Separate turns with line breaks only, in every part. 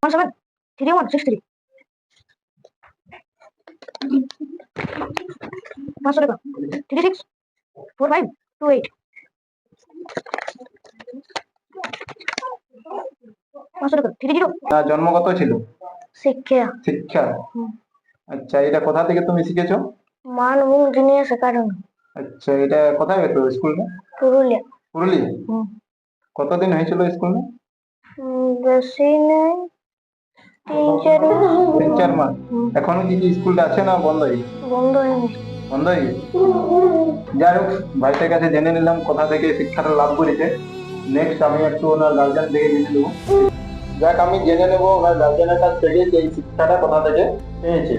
173163 500 টাকা 364528 500 টাকা 30
জন্ম কত ছিল?
শিক্ষা
শিক্ষা। আচ্ছা, এটা কোথা থেকে তুমি শিখেছো?
Manbhum genius academy.
আচ্ছা, এটা কোথায় হতো স্কুলটা?
পুরুলিয়া।
পুরুলিয়া। কতদিন হয়েছিল স্কুলে?
বেশি নেই, 3-4 মাস।
3-4 মাস। এখনো কি স্কুলটা আছে না বন্ধ হয়ে গেছে?
বন্ধ হয়ে গেছে।
বন্ধ হয়ে গেছে। যাই হোক, ভাইটার কাছে জেনে নিলাম কোথা থেকে শিক্ষাটা লাভ করেছে। নেক্সট আমি একটু ওনার গার্জেন থেকে জেনে নেবো। যাক, আমি জেনে নেবো ওনার গার্জেনের কাছ থেকে যে এই শিক্ষাটা কোথা থেকে পেয়েছে।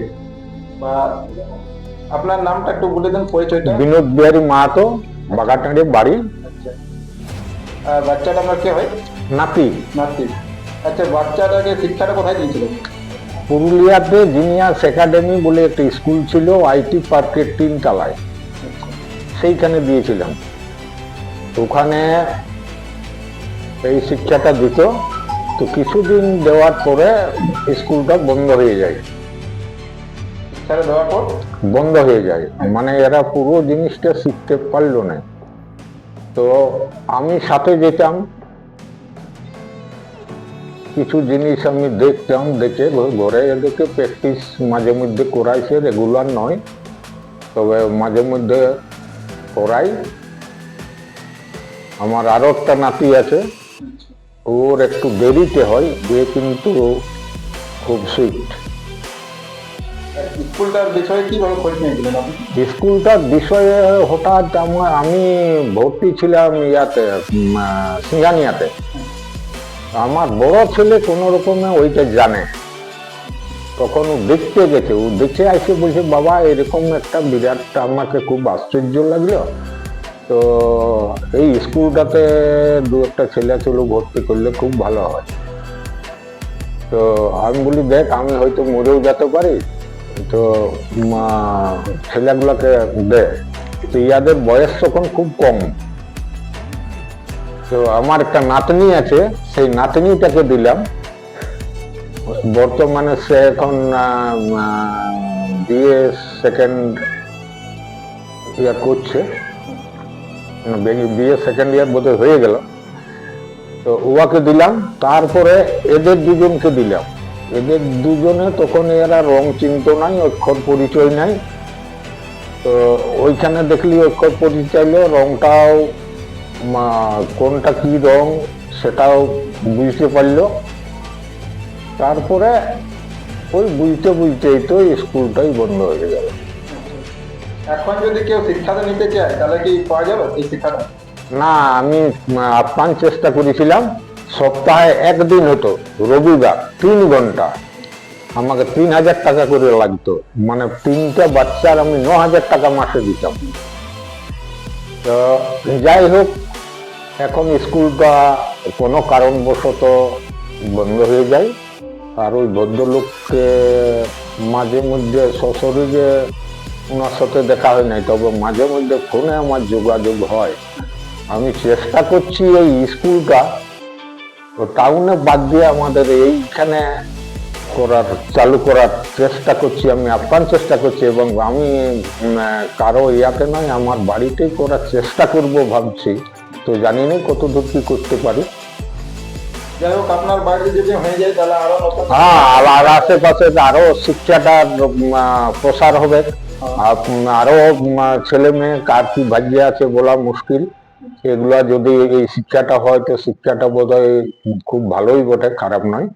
বা আপনার নামটা একটু বলে দেন, পরিচয়টা।
বিনোদ বিহারী মাহাতো, বাগাটাঁড়ি বাড়ি।
আচ্ছা, বাচ্চাটা আপনার কে হয়?
নাতি।
নাতি। আচ্ছা, বাচ্চাটাকে শিক্ষাটা কোথায় দিয়েছিলেন?
পুরুলিয়াতে জিনিয়াস একাডেমি বলে একটা স্কুল ছিল, আইটি পার্কের 3 তলায়, সেইখানে দিয়েছিলাম। ওখানে এই শিক্ষাটা দিত। তো কিছুদিন দেওয়ার পরে স্কুলটা বন্ধ হয়ে যায়।
শিক্ষাটা দেওয়ার পর
বন্ধ হয়ে যায়, মানে এরা পুরো জিনিসটা শিখতে পারলো না। তো আমি সাথে যেতাম, কিছু জিনিস আমি দেখতাম, দেখে ঘরে এদেরকে প্র্যাকটিস মাঝে মধ্যে করাইছে, রেগুলার নয়, তবে মাঝে মধ্যে করাই। আমার আরো একটা নাতি আছে, ওর একটু দেরিতে হয়, যে কিন্তু খুব সুইট।
স্কুলটার বিষয়ে কিভাবে খোঁজ নিয়েছিলেন আপনি?
স্কুলটার বিষয়ে হঠাৎ আমি ভর্তি ছিলাম ইয়াতে, সিঙ্গানিয়াতে। আমার বড় ছেলে কোন রকমে ওইটা জানে, তখন ও দেখতে গেছে, ও দেখে আসে বলছে, বাবা এরকম একটা বিরাট, আমাকে খুব আশ্চর্য লাগলো। তো এই স্কুলটাতে 2-একটা ছেলে ছিল, ভর্তি করলে খুব ভালো হয়। তো আমি বলি, দেখ আমি হয়তো মরেও যেতে পারি, তো ছেলেগুলোকে দে। তো ইয়াদের বয়স তখন খুব কম। তো আমার একটা নাতনি আছে, সেই নাতনিটাকে দিলাম। বর্তমানে সে এখন বিএ সেকেন্ড ইয়ার করছে, বিএ সেকেন্ড ইয়ার বোধহয় হয়ে গেল। তো ওয়াকে দিলাম। তারপরে এদের দুজনকে দিলাম। এদের দুজনে তখন এরা রং চিনত নাই, অক্ষর পরিচয় নাই। তো ওইখানে দেখলি অক্ষর পরিচয়, রংটাও কোনটা কি রং সেটাও বুঝতে পারলো। তারপরে ওই বুঝতে বুঝতেই তো স্কুলটাই বন্ধ হয়ে গেল।
এখন যদি কেউ শিক্ষাটা নিতে চায় তাহলে কি পাওয়া যাবে এই শিক্ষাটা?
না, আমি আপ্রাণ চেষ্টা করেছিলাম। সপ্তাহে একদিন হতো, রবিবার, 3 ঘন্টা। আমাকে 3000 টাকা করে লাগতো, মানে 3টে বাচ্চার আমি 9000 টাকা মাসে দিতাম। তো যাই হোক, এখন স্কুলটা কোনো কারণবশত বন্ধ হয়ে যায়। আর ওই ভদ্রলোককে মাঝে মধ্যে সশরীরে ওনার সাথে দেখা হয় নাই, তবে মাঝে মধ্যে ফোনে আমার যোগাযোগ হয়। আমি চেষ্টা করছি এই স্কুলটা টাউনে বাদ দিয়ে আমাদের এইখানে চালু করার চেষ্টা করছি, আমি আপ্রাণ চেষ্টা করছি। এবং আমি কারো ইয়াতে নয়, আমার বাড়িতেই করার চেষ্টা করব ভাবছি। তো জানি না কত দূর কি করতে পারি।
যাই হোক, আপনার বাড়িতে যদি হয়ে যায় তাহলে আরো নতুন,
আর আশেপাশে আরো শিক্ষাটার প্রসার হবে। আরো ছেলে মেয়ে কার কি ভাগ্যে আছে বলা মুশকিল। এগুলা যদি এই শিক্ষাটা হয়, তো শিক্ষাটা বোধহয় খুব ভালোই বটে, খারাপ নয়।